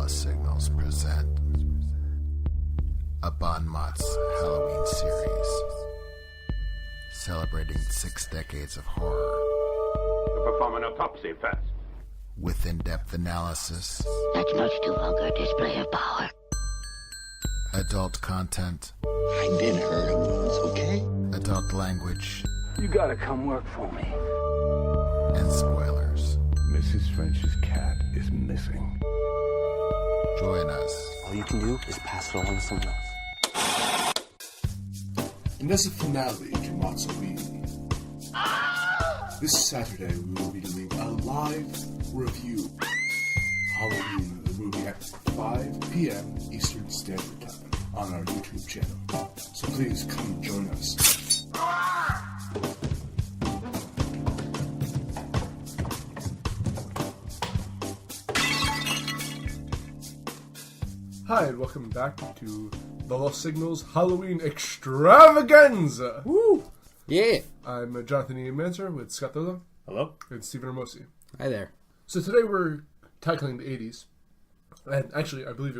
Lost Signals present a Bon Mott's Halloween series, celebrating 6 decades of horror. To perform an autopsy first. With in-depth analysis, That's much too vulgar display of power. adult content, I've been hurt once, okay? adult language, You gotta come work for me. and spoilers. Mrs. French's cat is missing. Join us. All you can do is pass it along to someone else. And as a finale to MOTS-O-Ween, this Saturday we will be doing a live review Halloween, the movie, at 5 p.m. Eastern Standard Time on our YouTube channel. So please come and join us. Hi, and welcome back to the Lost Signals Halloween Extravaganza! Woo! Yeah. I'm Jonathan Ian Manser with Scott Thurlow. Hello. And Stephen Hermosi. Hi there. So today we're tackling the 80s. And actually, I believe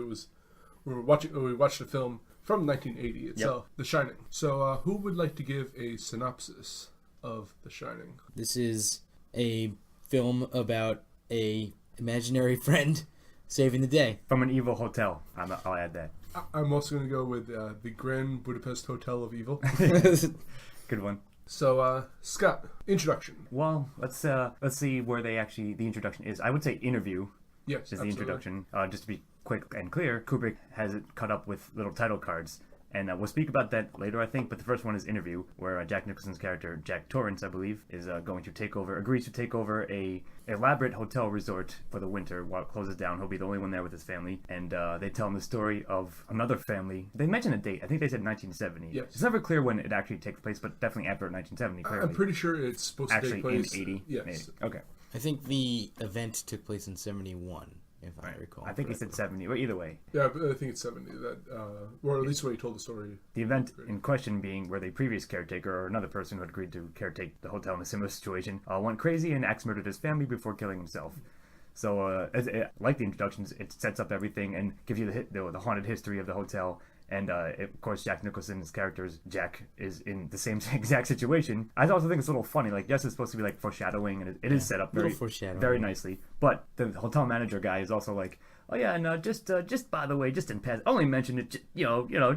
we watched a film from 1980 itself, The Shining. So who would like to give a synopsis of The Shining? This is a film about a imaginary friend saving the day. From an evil hotel. I'll add that. I'm also going to go with the Grand Budapest Hotel of Evil. Good one. So, Scott, introduction. Well, let's see where the introduction is. I would say interview. Yes, is the introduction. Just to be quick and clear, Kubrick has it cut up with little title cards. And we'll speak about that later, I think. But the first one is interview, where Jack Nicholson's character, Jack Torrance, I believe, is agrees to take over a elaborate hotel resort for the winter while it closes down. He'll be the only one there with his family. And they tell him the story of another family. They mention a date. I think they said 1970. Yes. It's never clear when it actually takes place, but definitely after 1970, clearly. I'm pretty sure it's supposed to take place in 80. Yes. Maybe. Okay. I think the event took place in 71, if I recall. I think he said 70, or either way. Yeah, but I think it's 70. Or at least the way he told the story. The event in question being where the previous caretaker, or another person who had agreed to caretake the hotel in a similar situation, went crazy and axe-murdered his family before killing himself. So, like the introductions, it sets up everything and gives you the haunted history of the hotel. And, of course, Jack Nicholson's character's Jack is in the same exact situation. I also think it's a little funny. Like, yes, it's supposed to be, like, foreshadowing, and it is set up very nicely. But the hotel manager guy is also like, oh, yeah, no, just by the way, just in pass, only mention it,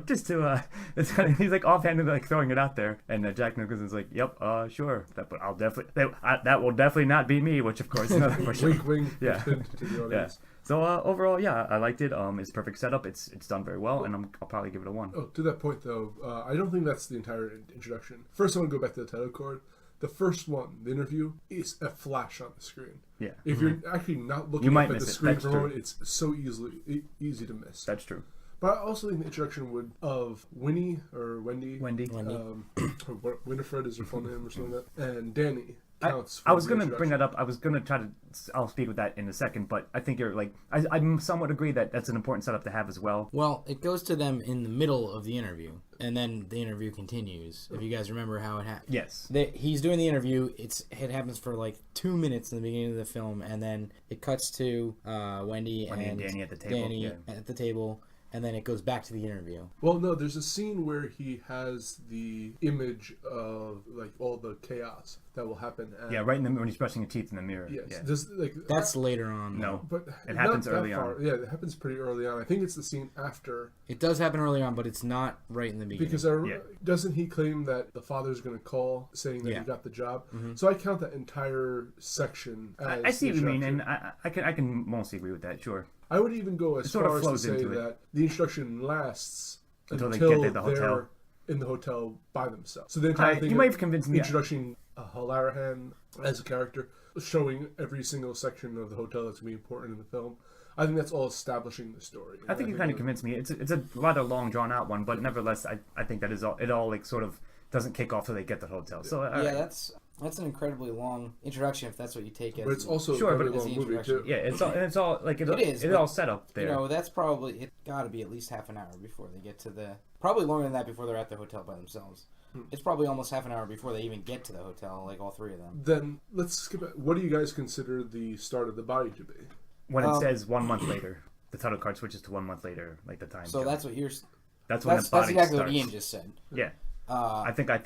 just to, he's, like, offhandedly, like, throwing it out there. And Jack Nicholson's like, yep, sure, but I'll definitely, that will definitely not be me, which, of course, is another for sure. Wink, wink, yeah. to the audience. Yeah. So overall, yeah, I liked it. It's perfect setup. It's done very well, and I'll probably give it a 1. Oh, to that point though, I don't think that's the entire introduction. First, I want to go back to the title card. The first one, the interview, is a flash on the screen. Yeah. If you're actually not looking up at the screen for a moment, it's so easy to miss. That's true. But I also think the introduction of Wendy. Wendy. Or Winifred is her full name or something like that, and Danny. I was going to bring that up. I was going to try to... I'll speak with that in a second, but I think you're like... I somewhat agree that that's an important setup to have as well. Well, it goes to them in the middle of the interview, and then the interview continues. If you guys remember how it happened. Yes. He's doing the interview. It happens for like 2 minutes in the beginning of the film, and then it cuts to Wendy and Danny at the table. At the table. And then it goes back to the interview. Well, no, there's a scene where he has the image of like all the chaos that will happen. Right when he's brushing his teeth in the mirror. Yes, yeah. That's later on. No, but it happens early on. Yeah, it happens pretty early on. I think it's the scene after. It does happen early on, but it's not right in the beginning. Because doesn't he claim that the father's going to call saying that he got the job? Mm-hmm. So I count that entire section as I see what you mean, and I can mostly agree with that. Sure. I would even go as far as to say that the introduction lasts until they get to the hotel. In the hotel by themselves. So the entire thing. You might have convinced me. Introducing Halloran as a character, showing every single section of the hotel that's going to be important in the film. I think that's all establishing the story. I think you kind of convinced me. It's a rather long, drawn out one, but nevertheless, I think that it all like sort of doesn't kick off till they get to the hotel. So that's an incredibly long introduction if that's what you take as. But it's also a very long movie too. Yeah, it's all like it is. It's all set up there. That's probably it. Got to be at least half an hour before they get to the. Probably longer than that before they're at the hotel by themselves. It's probably almost half an hour before they even get to the hotel, like all 3 of them. Then let's skip it. What do you guys consider the start of the body to be? When it says 1 month later. the title card switches to 1 month later, like the time. So jump. that's what you're. That's when the That's body exactly starts. what Ian just said. Yeah. I think I you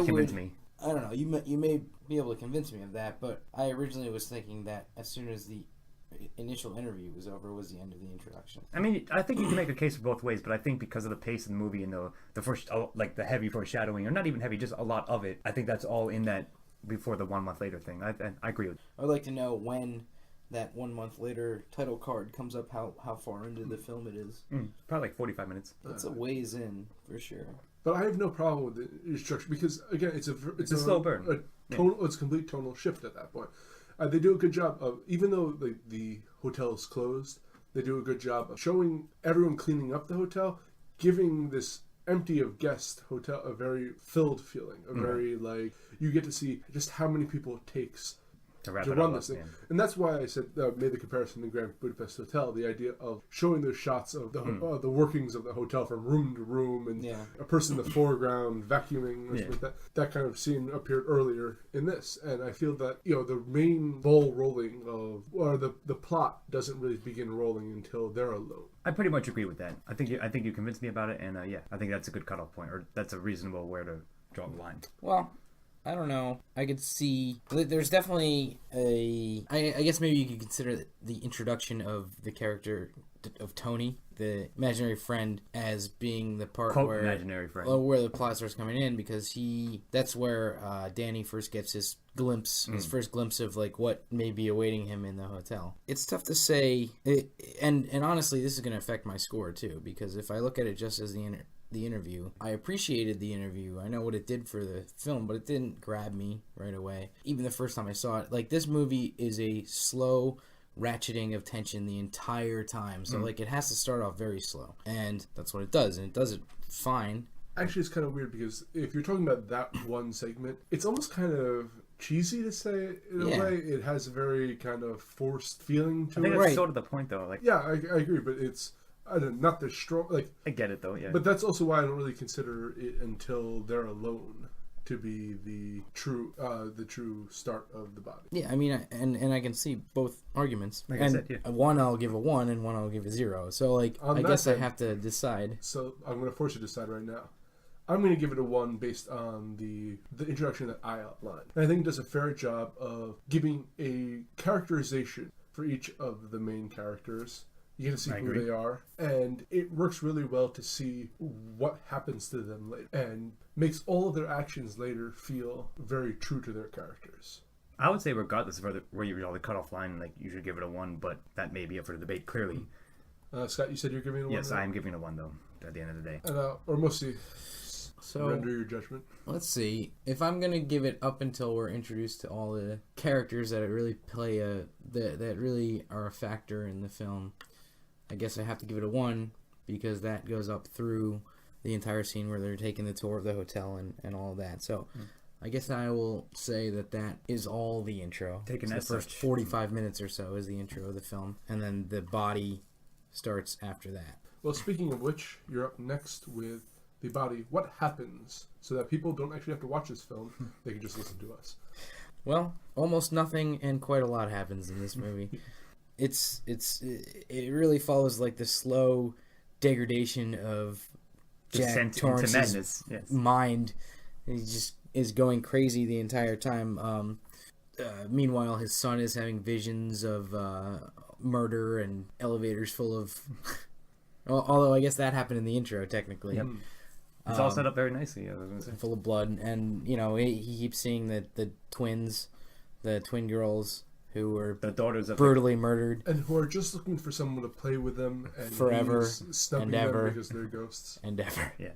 convinced would- me. I don't know. You may be able to convince me of that, but I originally was thinking that as soon as the initial interview was over, was the end of the introduction. I mean, I think you can make a case for both ways, but I think because of the pace of the movie and the first, like the heavy foreshadowing, or not even heavy, just a lot of it, I think that's all in that before the 1 month later thing. I agree with. I'd like to know when that 1 month later title card comes up, how far into the film it is. Probably like 45 minutes. It's a ways in, for sure. But I have no problem with the instruction because again, it's a slow burn. It's a complete tonal shift at that point. They do a good job of, even though the hotel is closed, they do a good job of showing everyone cleaning up the hotel, giving this empty of guest hotel a very filled feeling, a very like you get to see just how many people it takes to run this thing. And that's why I said made the comparison to Grand Budapest Hotel, the idea of showing those shots of the workings of the hotel from room to room, and a person in the foreground vacuuming, that kind of scene appeared earlier in this. And I feel that the main ball rolling or the plot doesn't really begin rolling until they're alone. I pretty much agree with that. I think you convinced me about it, and I think that's a good cutoff point, or that's a reasonable where to draw the line. Well, I don't know. I could see there's definitely I guess maybe you could consider the introduction of the character of Tony, the imaginary friend, as being the part Quote, where imaginary friend. where the plot starts coming in, because that's where Danny first gets his first glimpse of like what may be awaiting him in the hotel. It's tough to say, and honestly, this is going to affect my score too, because if I look at it just as the interview, I appreciated the interview. I know what it did for the film, but it didn't grab me right away. Even the first time I saw it, like, this movie is a slow ratcheting of tension the entire time. So like, it has to start off very slow, and that's what it does, and it does it fine. Actually, it's kind of weird because if you're talking about that one segment, it's almost kind of cheesy to say it in a way. It has a very kind of forced feeling to I think it. that's sort of the point, though. Like, Yeah, I agree, but it's not the strong. Like, I get it, though. Yeah. but that's also why I don't really consider it until they're alone to be the true start of the body. Yeah, I mean, and I can see both arguments. Like I said, one I'll give a 1 and one I'll give a 0. So like, I guess I have to decide. So I'm going to force you to decide right now. I'm going to give it a 1 based on the introduction that I outlined. And I think it does a fair job of giving a characterization for each of the main characters. You get to see who they are, and it works really well to see what happens to them later, and makes all of their actions later feel very true to their characters. I would say, regardless of where you draw the cutoff line, like, you should give it a 1, but that may be up for debate, clearly. Scott, you said you're giving it a 1? Yes, I am giving it a 1, though, at the end of the day. And, or mostly So render your judgment. Let's see. If I'm gonna give it up until we're introduced to all the characters that really play that really are a factor in the film, I guess I have to give it a 1, because that goes up through the entire scene where they're taking the tour of the hotel and all of that. So I guess I will say that is all the intro. Taken so as the first such. 45 minutes or so is the intro of the film, and then the body starts after that. Well, speaking of which, you're up next with the body. What happens, so that people don't actually have to watch this film, they can just listen to us. Well, almost nothing and quite a lot happens in this movie. It really follows like the slow degradation of Jack Descent into Torrance's madness. Yes. mind. He just is going crazy the entire time. Meanwhile, his son is having visions of murder and elevators full of. Although I guess that happened in the intro, technically. Yep. It's all set up very nicely. I was gonna say. Full of blood, and he keeps seeing the twin girls who were The daughters of brutally murdered. And who are just looking for someone to play with them and Forever he's snubbing and ever. them because they're ghosts. And ever. Yes.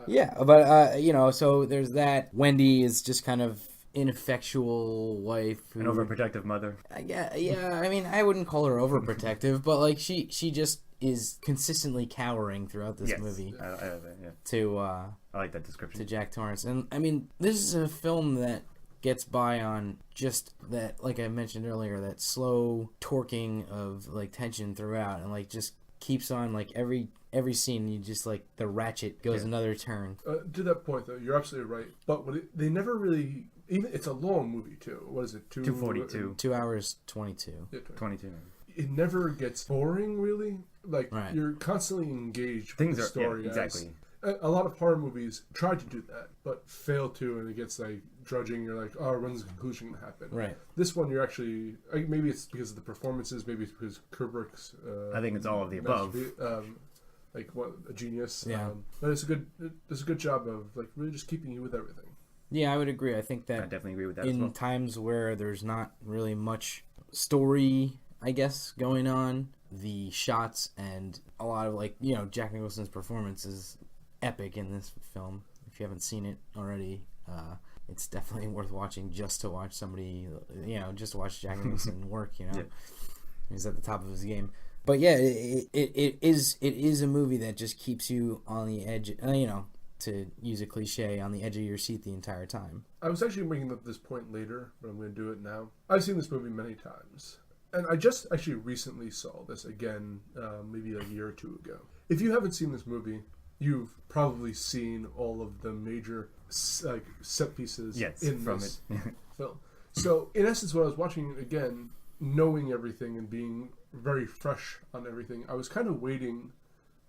Yeah, but so there's that. Wendy is just kind of ineffectual wife, An overprotective mother. yeah. I mean, I wouldn't call her overprotective, but like she just is consistently cowering throughout this movie to I like that description. to Jack Torrance. And I mean, this is a film that gets by on just that, like I mentioned earlier, that slow torquing of like tension throughout, and like just keeps on like every scene. You just like the ratchet goes another turn. To that point, though, you're absolutely right. But they never really. Even it's a long movie too. What is it? 2:42. 2 hours 22. Yeah, 22. it never gets boring, really. Like, Right. you're constantly engaged Things with the are story. exactly. A lot of horror movies try to do that, but fail to, and it gets like drudging. You're like, oh, when's the conclusion going to happen? Right. This one, you're actually, maybe it's because of the performances, maybe it's because Kubrick's. I think it's all of the above. Like what a genius. Yeah. But it's a good job of like really just keeping you with everything. Yeah, I would agree. I think that I definitely agree with that in as well. times where there's not really much story, I guess, going on, the shots and a lot of like, you know, Jack Nicholson's performance is epic in this film. If you haven't seen it already, it's definitely worth watching just to watch somebody, you know, just to watch Jack Nicholson work, you know. Yeah. He's at the top of his game. But yeah, it is a movie that just keeps you on the edge, you know, to use a cliche, on the edge of your seat the entire time. I was actually bringing up this point later, but I'm going to do it now. I've seen this movie many times. And I just actually recently saw this again, maybe a year or two ago. If you haven't seen this movie, you've probably seen all of the major like set pieces in this film. So, in essence, when I was watching it again, knowing everything and being very fresh on everything, I was kind of waiting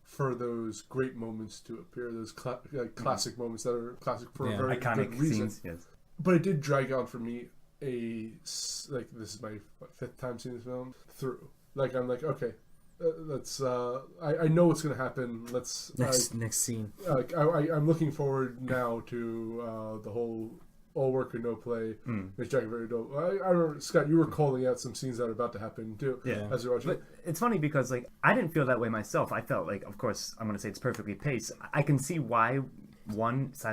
for those great moments to appear, those classic moments that are classic for a very iconic good reason. scenes. Yes. But it did drag on for me this is my fifth time seeing this film through. Like, I'm like, okay, let's. I know what's gonna happen. Let's next scene. Like, I'm looking forward now to the whole all work and no play. Makes Jack very dope. I remember, Scott, you were calling out some scenes that are about to happen too. Yeah. As you're watching. But it's funny because like I didn't feel that way myself. I felt like, of course, I'm gonna say it's perfectly paced. I can see why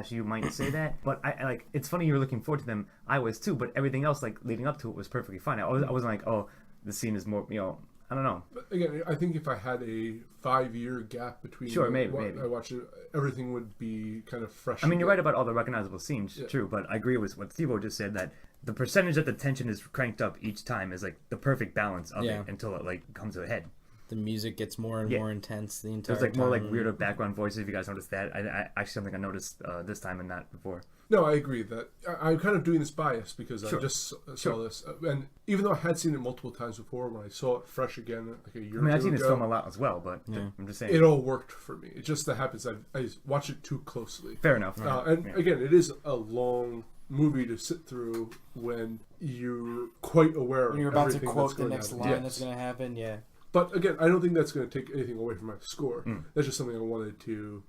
you might say that, but I like. It's funny you're looking forward to them. I was too, but everything else like leading up to it was perfectly fine. I wasn't like, oh, the scene is more, you know. I don't know. But again, I think if I had a 5-year gap between maybe. I watched it, everything would be kind of fresh. I mean, you're right about all the recognizable scenes, true, but I agree with what Steve-O just said, that the percentage that the tension is cranked up each time is like the perfect balance of it until it like comes to a head. The music gets more and more intense the entire There's like time. more like weirder background voices, if you guys noticed that. I actually something I noticed this time and not before. No, I agree that I'm kind of doing this bias because I just saw this, and even though I had seen it multiple times before, when I saw it fresh again like a year. I mean, I've or two seen ago, this film a lot as well, but I'm just saying it all worked for me. It just that happens I watch it too closely. Fair enough. Again, it is a long movie to sit through when you're quite aware. When you're of about to everything quote the that's next going to happen. line that's going to happen, But again, I don't think that's going to take anything away from my score. That's just something I wanted to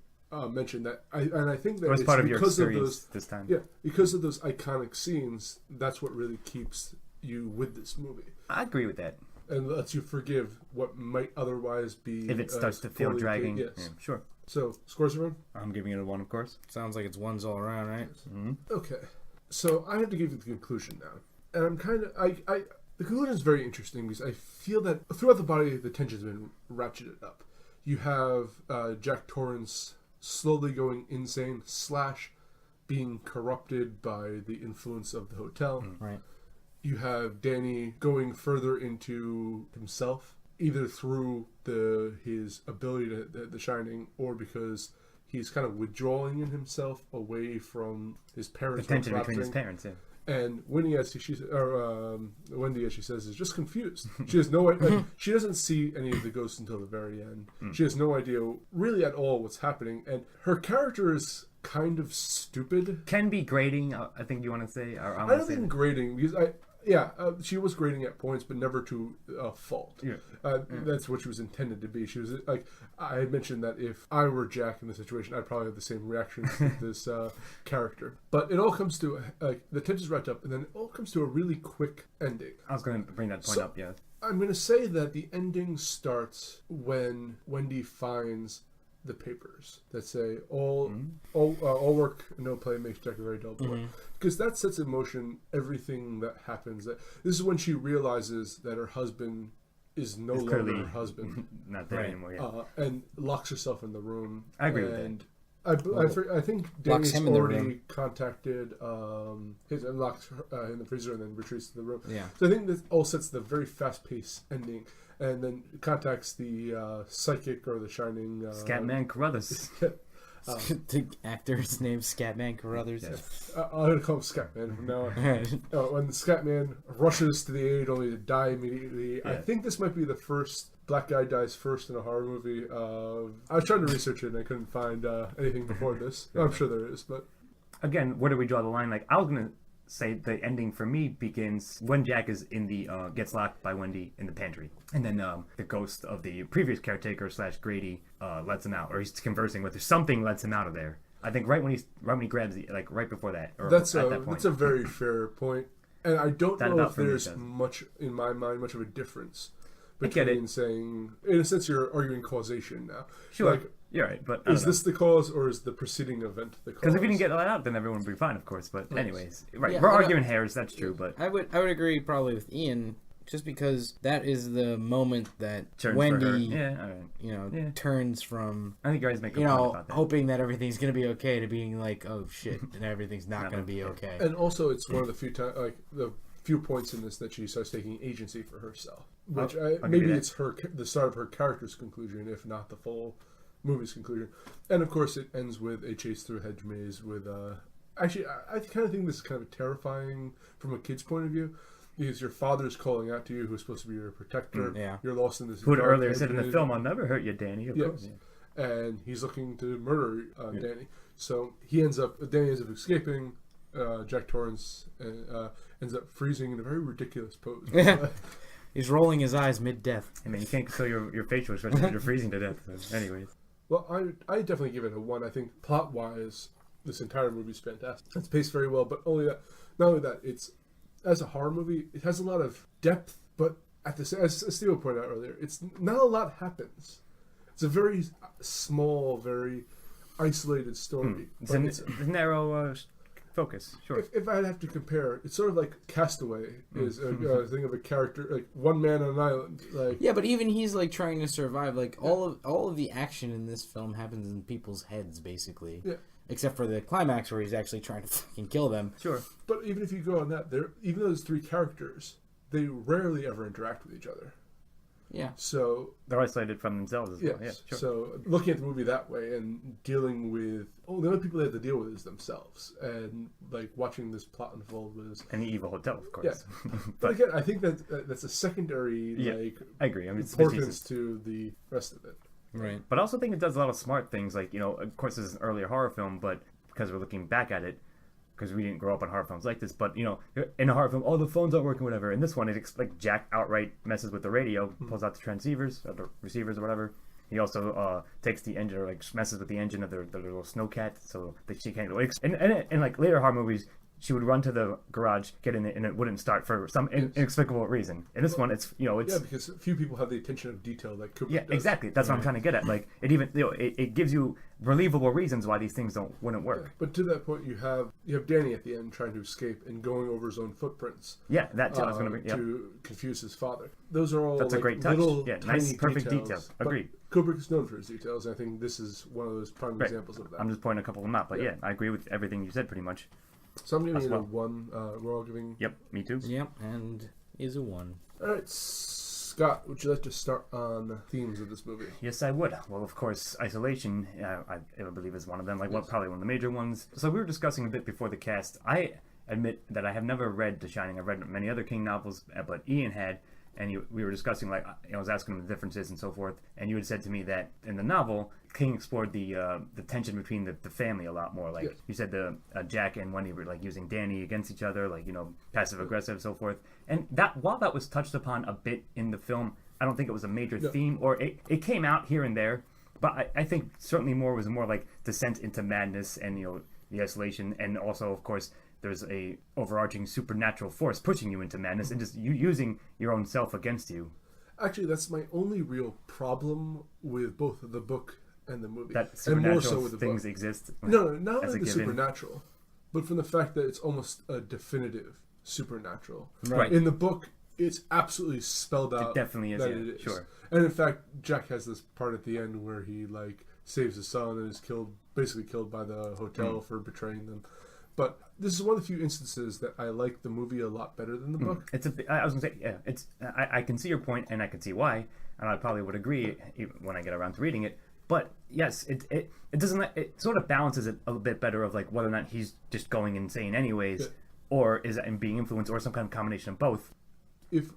mention. That I think that it was it's part of your because experience of those, this time. Yeah, because of those iconic scenes. That's what really keeps you with this movie. I agree with that. And lets you forgive what might otherwise be If it starts to feel poorly dragging, played. yeah, sure. So, scores everyone? I'm giving it a 1, of course. Sounds like it's ones all around, right? Okay. So, I have to give you the conclusion now. And I'm kind of... the conclusion is very interesting because I feel that throughout the body, the tension's been ratcheted up. You have Jack Torrance slowly going insane / being corrupted by the influence of the hotel. Right. You have Danny going further into himself, either through his ability to the Shining, or because he's kind of withdrawing in himself away from his parents. The tension between his parents, yeah. And Wendy, as she says, is just confused. She has no idea. She doesn't see any of the ghosts until the very end. She has no idea really at all what's happening, and her character is kind of stupid. Can be grating, I think you want to say. Or I don't think grating because she was grating at points, but never to a fault. That's what she was intended to be. She was like, I had mentioned that if I were Jack in the situation, I'd probably have the same reaction to this character. But it all comes to the tension's wrapped up, and then it all comes to a really quick ending. I was going to bring that point up, yeah. I'm going to say that the ending starts when Wendy finds the papers that say all work, no play makes Jack a very dull boy, because that sets in motion everything that happens. This is when she realizes that her husband is no longer her husband, not there anymore. Yeah. And locks herself in the room. I agree with that. I think Danny's already contacted his and locks her in the freezer and then retreats to the room. Yeah. So I think this all sets the very fast-paced ending. And then contacts the psychic or the Shining... Scatman Carruthers. The actor's name Scatman Carruthers. I'm going to call him Scatman from now on. When the Scatman rushes to the aid only to die immediately. I think this might be the first black guy dies first in a horror movie. I was trying to research it and I couldn't find anything before this. I'm sure there is, but... Again, where do we draw the line? Like, I was going to say the ending for me begins when Jack is in the gets locked by Wendy in the pantry, and then the ghost of the previous caretaker / Grady lets him out, or he's conversing with her. Something lets him out of there. I think right when he grabs the, like right before that. Or that's at that point. That's a very fair point, and I don't know if there's much much of a difference between saying, in a sense, you're arguing causation now. Sure. Like, you're right, but is this the cause or is the preceding event the cause? Because if you didn't get that out, then everyone would be fine, of course. But anyways, right, Yeah, we're arguing hairs. That's true, but I would agree probably with Ian, just because that is the moment that turns Wendy, turns turns from I think you guys make a point about that. hoping that everything's gonna be okay to being like, oh shit, and everything's not gonna be okay. And also, it's one of the few times, like the few points in this that she starts taking agency for herself, which maybe it's the start of her character's conclusion, if not the full movie's conclusion. And of course it ends with a chase through a hedge maze with actually I kind of think this is kind of terrifying from a kid's point of view, because your father's calling out to you, who's supposed to be your protector. You're lost in this who earlier said in the film, I'll never hurt you, Danny. Of course. And he's looking to murder Danny, so Danny ends up escaping. Jack Torrance ends up freezing in a very ridiculous pose. He's rolling his eyes mid-death. I mean, you can't control your facial expression. You're freezing to death. So anyways. Well, I definitely give it a 1. I think plot-wise, this entire movie is fantastic. It's paced very well, but not only that, it's, as a horror movie, it has a lot of depth, but as Steve pointed out earlier, it's not a lot happens. It's a very small, very isolated story. It's a narrow focus, sure. If I'd have to compare, it's sort of like Castaway is a thing of a character, like one man on an island. Like, yeah, but even he's like trying to survive. Like all of the action in this film happens in people's heads, basically. Yeah. Except for the climax where he's actually trying to fucking kill them. Sure. But even if you go on that, even those 3 characters, they rarely ever interact with each other. Yeah. So they're isolated from themselves as well. Yeah, sure. So looking at the movie that way and dealing with the only people they have to deal with is themselves, and like watching this plot unfold was and the evil hotel, of course. Yeah. but again, I think that's a secondary I agree. I mean, importance to the rest of it. Right. But I also think it does a lot of smart things. Like, of course, this is an earlier horror film, but because we're looking back at it, because we didn't grow up on horror films like this, but, in a horror film, the phones aren't working, whatever. In this one, it's like Jack outright messes with the radio, pulls out the transceivers, or the receivers or whatever. He also takes the engine, or like messes with the engine of their little snowcat, so that she can't. And like later horror movies, she would run to the garage, get in it, and it wouldn't start for some inexplicable reason. In this one, it's yeah, because few people have the attention of detail that Kubrick does. Exactly. That's what I'm trying to get at. Like it even it gives you believable reasons why these things wouldn't work. Yeah. But to that point, you have Danny at the end trying to escape and going over his own footprints. Yeah, that too. I was going to bring to confuse his father. Those are all a great touch. Little, nice, perfect details. Agreed. Kubrick is known for his details. I think this is one of those prime examples of that. I'm just pointing a couple of them out, but I agree with everything you said pretty much. So I'm giving it a 1. We're all giving. Yep, me too. Yep, and is a 1. All right, Scott, would you like to start on themes of this movie? Yes, I would. Well, of course, isolation, I believe, is one of them. Probably one of the major ones. So we were discussing a bit before the cast. I admit that I have never read The Shining. I've read many other King novels, but Ian had. And we were discussing, I was asking him the differences and so forth, and you had said to me that in the novel, King explored the tension between the family a lot more. You said Jack and Wendy were using Danny against each other, passive aggressive and so forth. And while that was touched upon a bit in the film, I don't think it was a major theme, or it came out here and there. But I think certainly was more like descent into madness and the isolation, and also of course there's a overarching supernatural force pushing you into madness and just you using your own self against you. Actually, that's my only real problem with both the book and the movie. That supernatural and more so with the things book. Exist. No, not only the supernatural, but from the fact that it's almost a definitive supernatural. Right. In the book, it's absolutely spelled out. It definitely is. That Yeah, it is. Sure. And in fact, Jack has this part at the end where he saves his son and is basically killed by the hotel for betraying them. But this is one of the few instances that I like the movie a lot better than the book. I was gonna say, I can see your point and I can see why, and I probably would agree when I get around to reading it. But yes, it doesn't, it sort of balances it a bit better of like whether or not he's just going insane anyways, or is it being influenced, or some kind of combination of both. If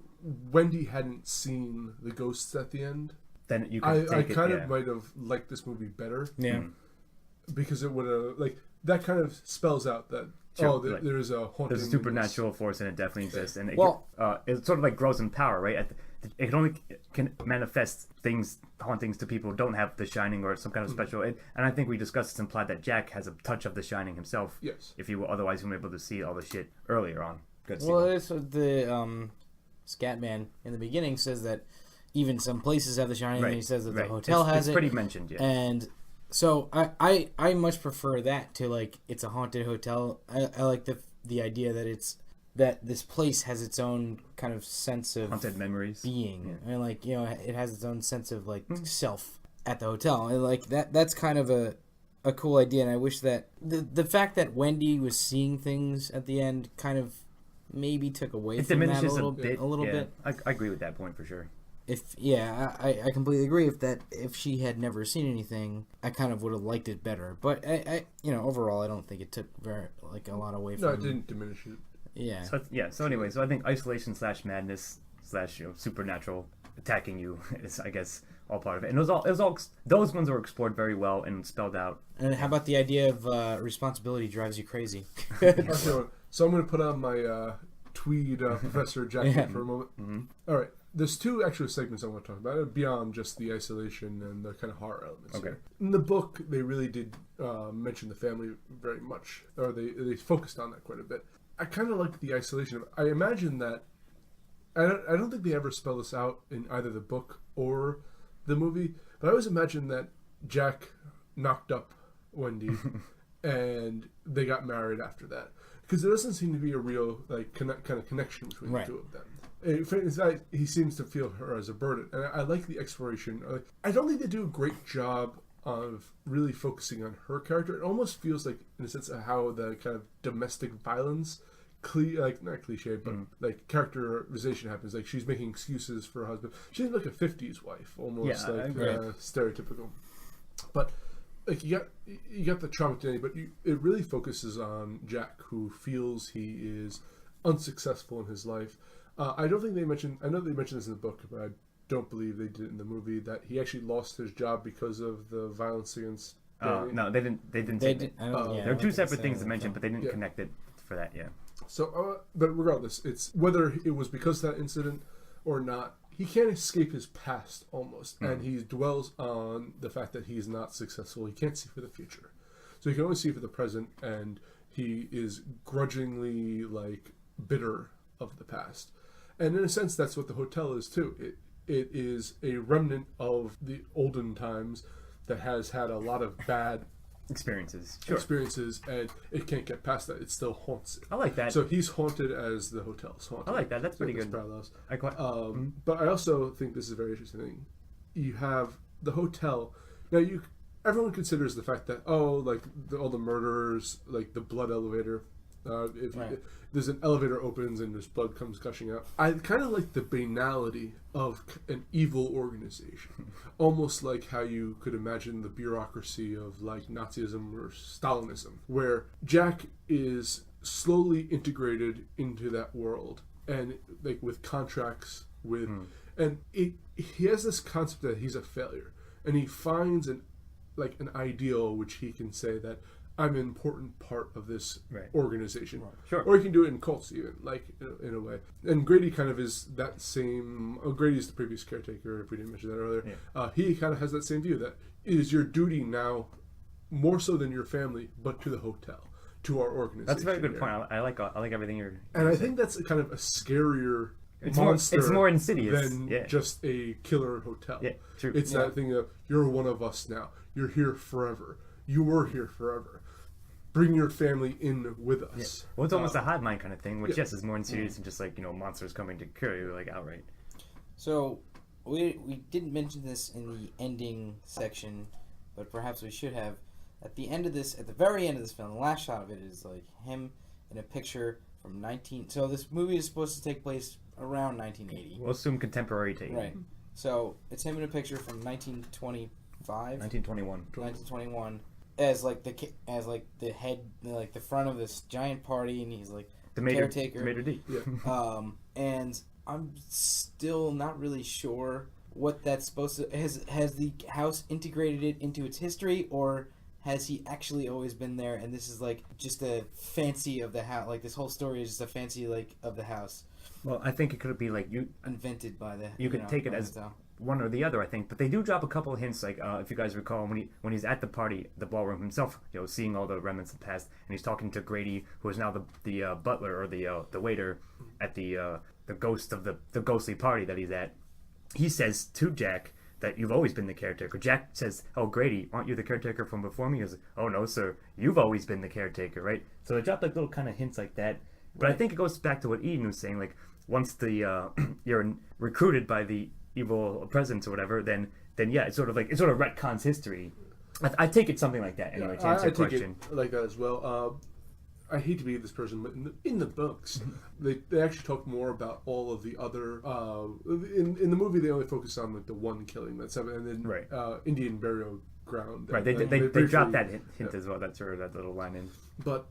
Wendy hadn't seen the ghosts at the end, then you could I take kind of might have liked this movie better. Yeah. Because it would have, like, that kind of spells out that, there's a haunting. There's a supernatural force and it definitely exists. And it sort of like grows in power, right? It can manifest hauntings to people who don't have The Shining or some kind of special. And I think we discussed, it's implied that Jack has a touch of The Shining himself. Yes. If he were otherwise able to see all the shit earlier on. Well, it's the Scatman in the beginning says that even some places have The Shining, and he says that the hotel has it. It's pretty mentioned, yeah. And so I much prefer that to like it's a haunted hotel. I like the idea that this place has its own kind of sense of haunted memories being, and like it has its own sense of like self at the hotel, and like that's kind of a cool idea. And I wish that the fact that Wendy was seeing things at the end kind of maybe took away from that a little bit. I agree with that point for sure. I completely agree. If she had never seen anything, I kind of would have liked it better. But I overall, I don't think it took a lot away from. No, it didn't diminish it. Yeah. So anyway, I think isolation / madness / supernatural attacking you is, I guess, all part of it. And it was all those ones were explored very well and spelled out. And how about the idea of responsibility drives you crazy? So I'm going to put on my tweed Professor jacket for a moment. Mm-hmm. All right. There's two actual segments I want to talk about beyond just the isolation and the kind of horror elements. Okay. Here. In the book, they really did mention the family very much, or they focused on that quite a bit. I kind of like the isolation. I imagine that I don't think they ever spell this out in either the book or the movie, but I always imagine that Jack knocked up Wendy and they got married after that, because there doesn't seem to be a real kind of connection between the two of them. In fact, he seems to feel her as a burden, and I like the exploration. I don't think they do a great job of really focusing on her character. It almost feels like, in a sense, of how the kind of domestic violence, not cliche, but like characterization happens. Like she's making excuses for her husband. She's like a '50s wife, almost stereotypical. But like you got the charm to Danny, but it really focuses on Jack, who feels he is unsuccessful in his life. I don't think they mentioned. I know they mentioned this in the book, but I don't believe they did it in the movie. That he actually lost his job because of the violence against. No, they didn't. There are two separate things to mention, but they didn't connect it for that. Yeah. So, but regardless, it's whether it was because of that incident or not. He can't escape his past almost, and he dwells on the fact that he's not successful. He can't see for the future, so he can only see for the present, and he is grudgingly bitter of the past. And in a sense, that's what the hotel is too. It is a remnant of the olden times that has had a lot of bad experiences, and it can't get past that. It still haunts it. I like that. So he's haunted as the hotel's haunted. I like that. That's pretty good. Parallels. But I also think this is a very interesting thing. You have the hotel. Now, everyone considers the fact that all the murderers, like the blood elevator. There's an elevator opens and there's blood comes gushing out. I kind of like the banality of an evil organization, almost like how you could imagine the bureaucracy of Nazism or Stalinism, where Jack is slowly integrated into that world and with contracts with, and he has this concept that he's a failure, and he finds an ideal which he can say that I'm an important part of this organization. Right. Sure. Or you can do it in cults even, in a way. And Grady kind of is that same... Grady's the previous caretaker, if we didn't mention that earlier. Yeah. He kind of has that same view, that it is your duty now, more so than your family, but to the hotel, to our organization. That's a very good point. I like everything you're And I think that's kind of a scarier monster. It's more insidious than just a killer hotel. Yeah, true. It's that thing of, you're one of us now. You're here forever. You were here forever. Bring your family in with us. Well, it's almost a hive mind kind of thing, which is more insidious than just monsters coming to kill you outright. So we didn't mention this in the ending section, but perhaps we should have. At the very end of this film, the last shot of it is him in a picture from 19. So this movie is supposed to take place around 1980. We'll assume contemporary take. Right. So it's him in a picture from 1920 1921. 1921, as like the head, like the front of this giant party, and he's like The caretaker. Maître d'. Yeah. And I'm still not really sure what that's supposed to. Has the house integrated it into its history, or has he actually always been there? And this is like just a fancy of the house. Like this whole story is just a fancy like of the house. Well, I think it could be like you. Invented by the. You could take it as one or the other, I think. But they do drop a couple of hints, like if you guys recall, when he's at the party, the ballroom himself, seeing all the remnants of the past, and he's talking to Grady, who is now the butler or the waiter at the ghost of the ghostly party that he's at. He says to Jack that you've always been the caretaker. Jack says, "Oh, Grady, aren't you the caretaker from before me?" He goes, "Oh no, sir, you've always been the caretaker, right?" So they drop like little kind of hints like that. But I think it goes back to what Eden was saying, like once the you're recruited by the evil presence or whatever, then yeah, it sort of retcons history. I take it something like that anyway. To answer your question, take it like that as well. I hate to be this person, but in the books, they actually talk more about all of the other. In the movie, they only focus on like the one killing, that's seven, and then right. Indian burial ground. Right, they drop that hint as well. That's where that little line in. But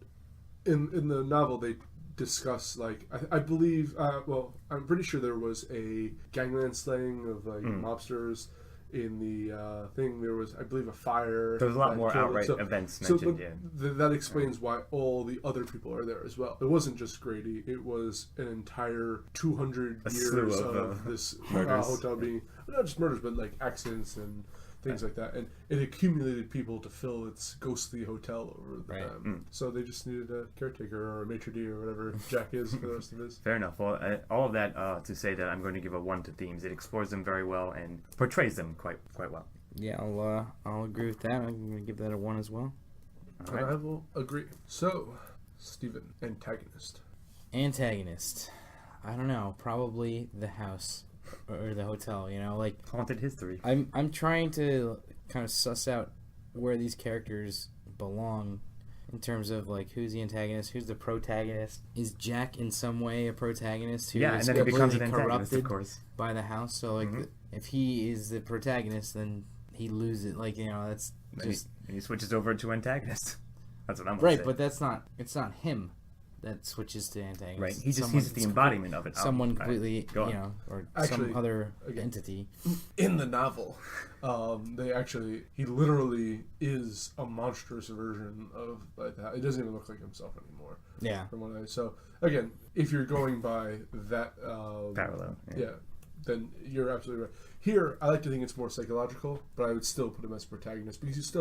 in the novel, they discuss like I believe. Well, I'm pretty sure there was a gangland slaying of like mobsters. In the thing, there was, I believe, a fire. There's a lot more outright events mentioned. That explains why all the other people are there as well. It wasn't just Grady. It was an entire 200 years of this hotel being not just murders, but like accidents and things like that. And it accumulated people to fill its ghostly hotel over the time. So they just needed a caretaker or a maitre d' or whatever Jack is for the rest of his. Fair enough. Well, all of that to say that I'm going to give a 1 to themes. It explores them very well and portrays them quite well. Yeah, I'll agree with that. I'm going to give that a 1 as well. All right. I will agree. So, Stephen, antagonist. Antagonist. I don't know. Probably the house. Or the hotel, like haunted history. I'm trying to kind of suss out where these characters belong in terms of like who's the antagonist, who's the protagonist. Is Jack in some way a protagonist who is and then he becomes an antagonist, corrupted of course, by the house? So like, if he is the protagonist, then he loses. Like that's just and he switches over to antagonist. That's what I'm right, say. but it's not him that switches to antagonist. Right, he's the embodiment of it. Someone completely, or actually, some other entity. In the novel, he literally is a monstrous version of like that. It doesn't even look like himself anymore. Yeah. So again, if you're going by that parallel, then you're absolutely right. Here, I like to think it's more psychological, but I would still put him as protagonist because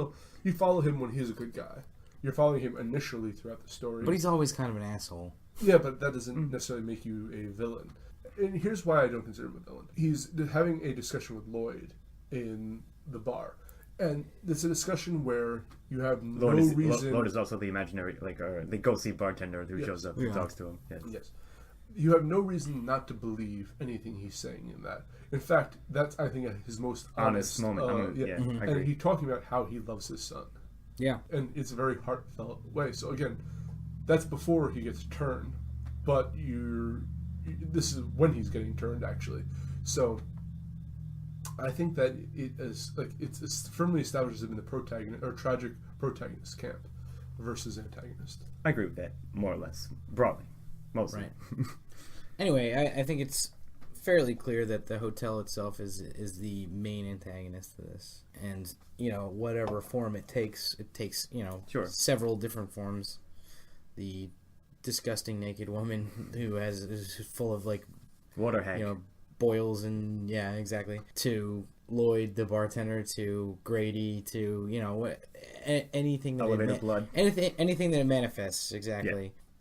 you follow him when he's a good guy. You're following him initially throughout the story. But he's always kind of an asshole. Yeah, but that doesn't necessarily make you a villain. And here's why I don't consider him a villain. He's having a discussion with Lloyd in the bar. And it's a discussion where you have no reason... Lloyd is also the imaginary, the ghostly bartender who shows up and talks to him. Yes. You have no reason not to believe anything he's saying in that. In fact, that's, I think, his most honest moment. I agree. And he's talking about how he loves his son. Yeah. And it's a very heartfelt way. So again, that's before he gets turned. But this is when he's getting turned, actually. So I think that it is it's firmly establishes him in the protagonist or tragic protagonist camp versus antagonist. I agree with that, more or less. Broadly. Mostly. Right. Anyway, I think it's fairly clear that the hotel itself is the main antagonist to this, and whatever form it takes several different forms. The disgusting naked woman who is full of water hag, boils and exactly, to Lloyd the bartender, to Grady, to anything that elevated blood, anything that it manifests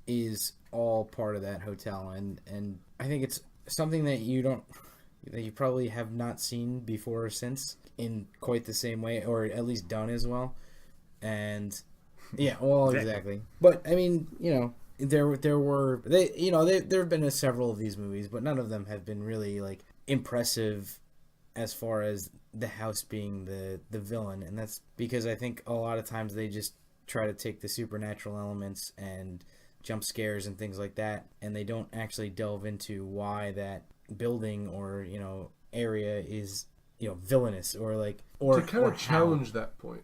is all part of that hotel, and I think it's something that you probably have not seen before or since in quite the same way, or at least done as well. And exactly. But I mean, there have been several of these movies, but none of them have been really impressive as far as the house being the villain, and that's because I think a lot of times they just try to take the supernatural elements and jump scares and things like that, and they don't actually delve into why that building or area is villainous or like or to kind or of challenge that point.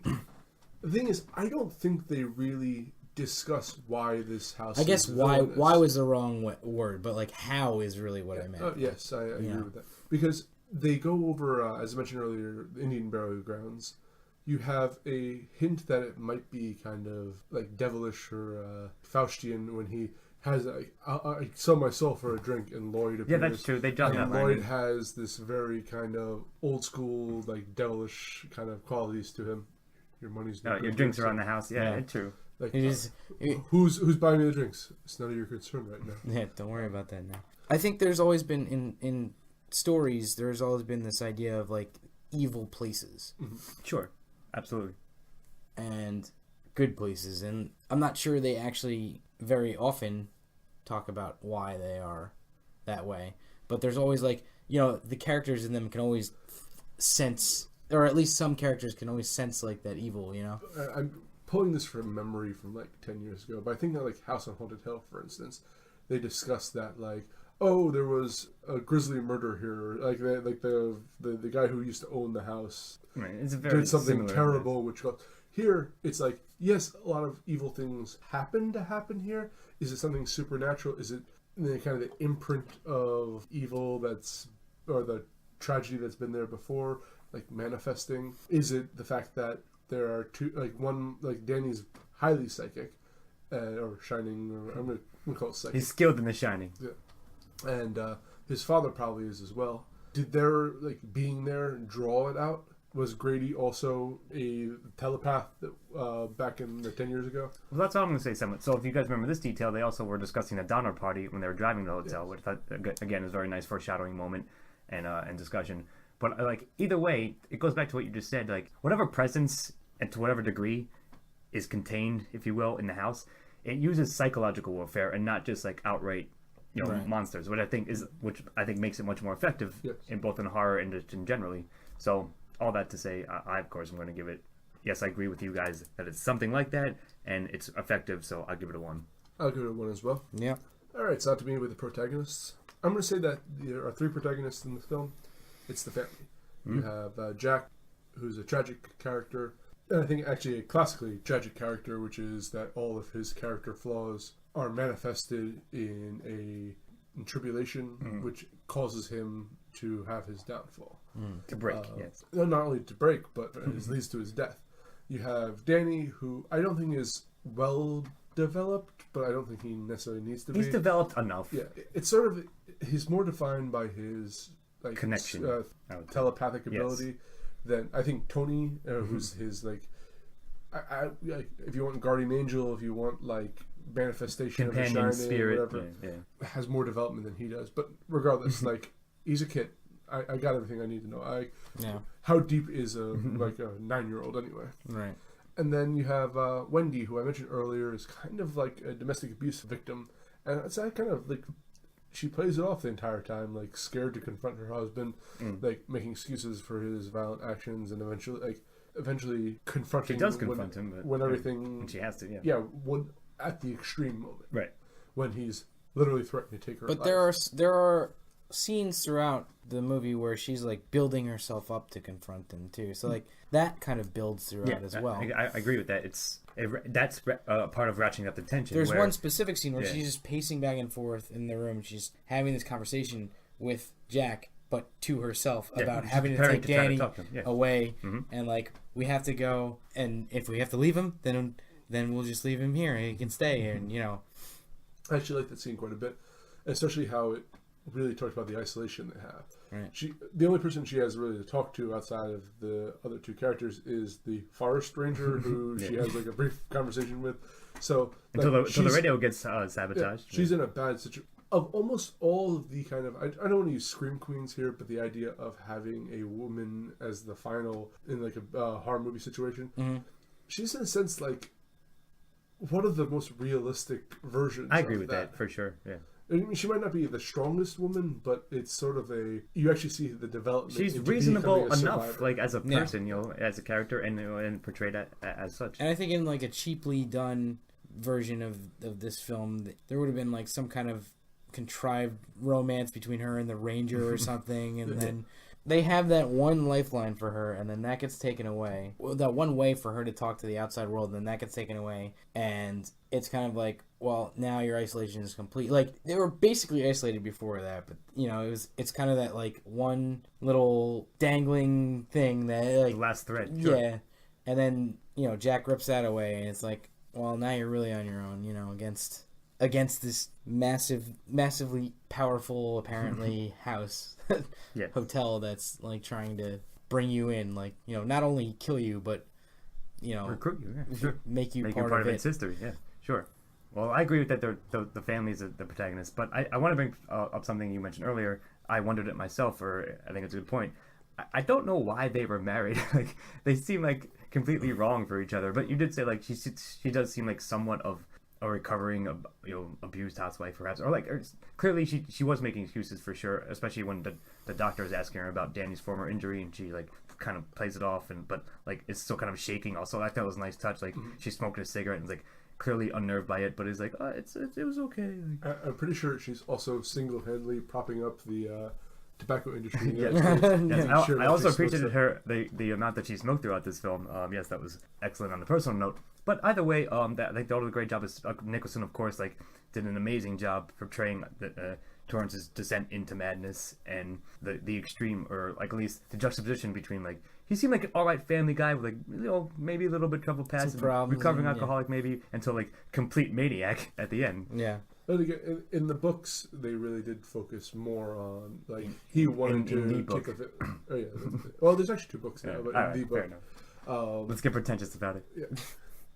The thing is, I don't think they really discuss why this house. I guess is why villainous. was the wrong word, but like how is really what I meant. Yes, I agree with that, because they go over, as I mentioned earlier, the Indian burial grounds. You have a hint that it might be kind of like devilish or Faustian when he has I sell my soul for a drink, and Lloyd appears. Yeah, that's true. They dropped that line. Lloyd has this very kind of old school, like devilish kind of qualities to him. Your money's no your drinks are on the house. Yeah, it's true. Like, who's buying me the drinks? It's none of your concern right now. Yeah, don't worry about that now. I think there's always been in stories. There's always been this idea of like evil places. Mm-hmm. Sure, absolutely. And good places, and I'm not sure they actually very often talk about why they are that way. But there's always like the characters in them can always sense, or at least some characters can always sense like that evil. I'm pulling this from memory from like 10 years ago, but I think that like House on Haunted Hill, for instance, they discussed that like, oh, there was a grisly murder here, like the guy who used to own the house did something terrible, which here it's like, yes, a lot of evil things happen here. Is it something supernatural? Is it the kind of the imprint of evil or the tragedy that's been there before, like manifesting? Is it the fact that there are two, like one, like Danny's highly psychic, or shining, or I'm gonna call it psychic. He's skilled in the shining. Yeah, and his father probably is as well. Did their like being there draw it out? Was Grady also a telepath back in 10 years ago? Well, that's what I'm going to say. So if you guys remember this detail, they also were discussing a Donner Party when they were driving to the hotel, which I thought, again, is a very nice foreshadowing moment and discussion. But like either way, it goes back to what you just said. Like whatever presence and to whatever degree is contained, if you will, in the house, it uses psychological warfare and not just like outright, monsters. Which I think makes it much more effective in both in horror and just in generally. So. All that to say, I of course am going to give it. Yes, I agree with you guys that it's something like that, and it's effective. So I'll give it a 1. I'll give it a 1 as well. Yeah. All right, it's out to me with the protagonists. I'm going to say that there are 3 protagonists in the film. It's the family. You have Jack, who's a tragic character, and I think actually a classically tragic character, which is that all of his character flaws are manifested in tribulation, which causes him to have his downfall. To break, yes. Not only to break, but it leads to his death. You have Danny, who I don't think is well developed, but I don't think he necessarily needs to be. He's developed enough. Yeah, it's sort of, he's more defined by his like connection, telepathic ability than I think Tony, who's his like, if you want guardian angel, if you want like manifestation companion of the shining, spirit, whatever, has more development than he does. But regardless, like he's a kid. I got everything I need to know. How deep is like a 9-year-old anyway? Right. And then you have Wendy, who I mentioned earlier, is kind of like a domestic abuse victim, and it's kind of like she plays it off the entire time, like scared to confront her husband, like making excuses for his violent actions, and eventually confronting. She does confront him, but when everything when she has to, when at the extreme moment, right, when he's literally threatening to take her. But life. there are scenes throughout the movie where she's like building herself up to confront him too, so like that kind of builds throughout as well. I agree with that. That's part of ratcheting up the tension. There's one specific scene where she's just pacing back and forth in the room. She's having this conversation with Jack, but to herself about having to take Danny away, and like we have to go, and if we have to leave him, then we'll just leave him here and he can stay here, and I actually like that scene quite a bit, especially how it really talks about the isolation they have. Right. The only person she has really to talk to outside of the other 2 characters is the forest ranger, who she has like a brief conversation with. So until the radio gets sabotaged. She's in a bad situation. Of almost all of the kind of, I don't want to use scream queens here, but the idea of having a woman as the final in like a horror movie situation, she's in a sense like one of the most realistic versions. I agree with that for sure. Yeah. I mean, she might not be the strongest woman, but it's sort of you actually see the development. She's reasonable enough, like as a person, as a character, and portrayed as such. And I think in like a cheaply done version of this film, there would have been like some kind of contrived romance between her and the ranger or something, and then they have that one lifeline for her, and then that gets taken away. Well, that one way for her to talk to the outside world, and then that gets taken away, and it's kind of like, well, now your isolation is complete. Like, they were basically isolated before that, but, you know, it's kind of that, like, one little dangling thing that, like... The last thread. Sure. Yeah. And then, you know, Jack rips that away, and it's like, well, now you're really on your own, you know, against this massively powerful, apparently, house hotel that's, like, trying to bring you in, like, you know, not only kill you, but, you know... Recruit you, yeah, sure. Make you part of its history, yeah, sure. Well, I agree with that the families are the protagonists, but I want to bring up something you mentioned earlier. I wondered it myself, or I think it's a good point. I don't know why they were married. Like, they seem like completely wrong for each other, but you did say, like, she does seem like somewhat of a recovering, abused housewife, perhaps, or like, clearly she was making excuses for sure, especially when the doctor is asking her about Danny's former injury, and she like kind of plays it off, but like it's still kind of shaking. Also, I thought it was a nice touch. Like, she smoked a cigarette and was like clearly unnerved by it, but is like, oh, it was okay. Like, I'm pretty sure she's also single-handedly propping up the tobacco industry. Yes. I also appreciated the amount that she smoked throughout this film. Yes, that was excellent on the personal note. But either way, I think they all did a great job. Nicholson, of course, like, did an amazing job portraying Torrance's descent into madness and the extreme, or like at least the juxtaposition between, like, he seemed like an alright family guy with, like, you know, maybe a little bit troubled past, recovering alcoholic maybe, until like complete maniac at the end. Yeah. But again, in the books, they really did focus more on, like, he wanted to book. take a... Oh, yeah. Well, there's actually 2 books now, but in the book... Fair enough. Let's get pretentious about it. Yeah.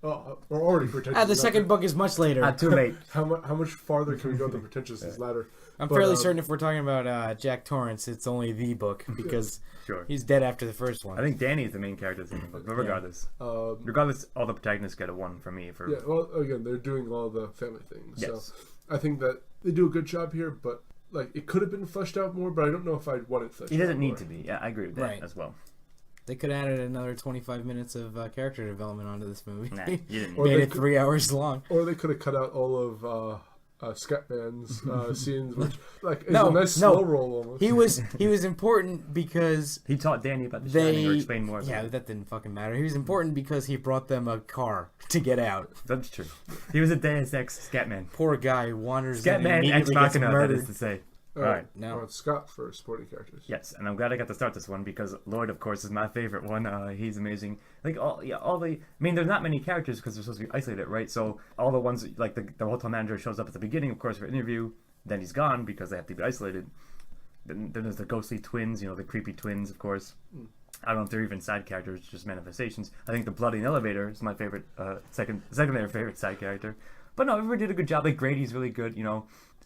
Oh, we're already pretentious. The second book is much later. Too late. How much farther can we go with the pretentiousness ladder? I'm fairly certain if we're talking about Jack Torrance, it's only the book, because sure. He's dead after the first one. I think Danny is the main character in the book, but regardless. Regardless, all the protagonists get a 1 from me. Yeah, well, again, they're doing all the family things. Yes. So I think that they do a good job here, but, like, it could have been fleshed out more, but I don't know if I'd want it fleshed out. He doesn't need to be. Yeah, I agree with that as well. They could have added another 25 minutes of character development onto this movie. Nah, you didn't. Made it 3 hours long. Or they could have cut out all of Scatman's scenes, which, like, is a nice slow roll almost. He was important because he taught Danny about the Shining, or explained more about it. That didn't fucking matter. He was important because he brought them a car to get out. That's true. He was a Deus Ex Scatman. Poor guy wanders in and Scatman Ex immediately gets Machina, that murdered. is to say. All right. No. Scott for supporting characters. Yes, and I'm glad I got to start this one because Lloyd, of course, is my favorite one. He's amazing. Like all the. I mean, there's not many characters because they're supposed to be isolated, right? So all the ones like the hotel manager shows up at the beginning, of course, for interview. Then he's gone because they have to be isolated. Then there's the ghostly twins, the creepy twins, of course. I don't know if they're even side characters, just manifestations. I think the bloody elevator is my favorite, secondary favorite side character. But no, everybody did a good job. Like Grady's really good,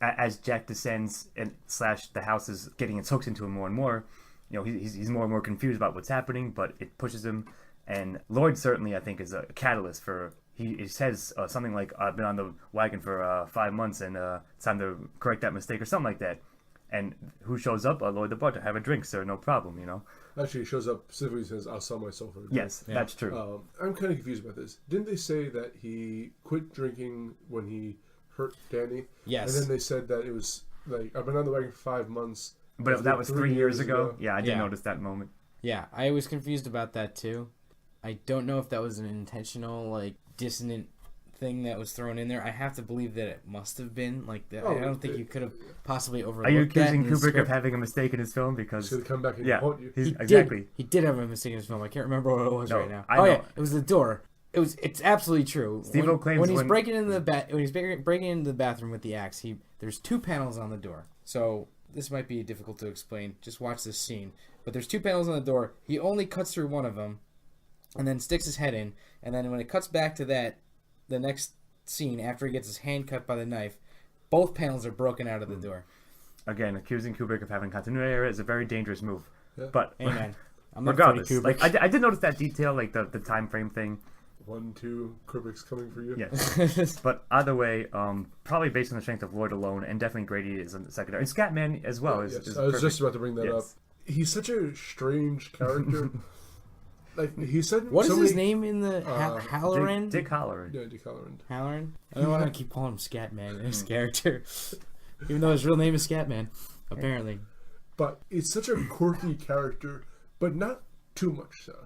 as Jack descends and / the house is getting its hooks into him more and more, he's more and more confused about what's happening, but it pushes him. And Lloyd certainly, I think, is a catalyst for. He says something like, "I've been on the wagon for 5 months, and it's time to correct that mistake," or something like that. And who shows up? Lloyd the butler. Have a drink, sir. No problem. Actually, he shows up specifically says, "I'll sell myself for a drink." Yes, yeah. That's true. I'm kind of confused about this. Didn't they say that he quit drinking when he hurt Danny? Yes. And then they said that it was like, I've been on the wagon for 5 months. But that was 3 years ago. Yeah, I did notice that moment. Yeah, I was confused about that too. I don't know if that was an intentional, dissonant thing that was thrown in there. I have to believe that it must have been I don't think you could have possibly overlooked that. Are you accusing Kubrick of having a mistake in his film? Because should come back and haunt you. He did have a mistake in his film. I can't remember what it was right now. Yeah, it was the door. It's absolutely true. Steve-O claims when he's breaking into the bathroom with the axe, there's 2 panels on the door. So this might be difficult to explain. Just watch this scene. But there's 2 panels on the door. He only cuts through one of them, and then sticks his head in. And then when it cuts back to the next scene after he gets his hand cut by the knife, both panels are broken out of the door. Again, accusing Kubrick of having continuity error is a very dangerous move. Yeah. But amen. Regardless, I did notice that detail, the time frame thing. 1, 2, Kubrick's coming for you. Yes. But either way, probably based on the strength of Lloyd alone, and definitely Grady is a secondary. And Scatman as well. Is I was just about to bring that up. He's such a strange character. He said, what is his name in the Halloran? Dick Halloran. Yeah, Dick Halloran. Halloran. I don't want to keep calling him Scatman. His character, even though his real name is Scatman, apparently. but it's such a quirky character, but not too much so.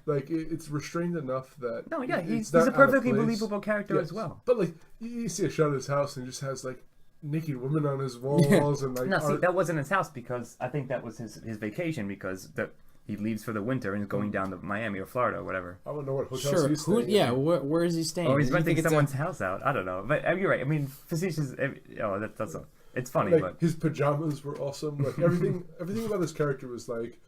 Like it's restrained enough that No, yeah, he's not a out of perfectly place. believable character Yes. as well. But like you see a shot of his house and he just has like naked women on his walls and like No, see, art. that wasn't his house because I think that was his vacation because he leaves for the winter and is going down to Miami or Florida or whatever. I don't know what hotels Sure. he's staying Yeah. in. Where is he staying? Oh, he's Do you renting think it's someone's house out. I don't know, but you're right. I mean, facetious. That's it's funny, Like but his pajamas were awesome. Like everything about this character was like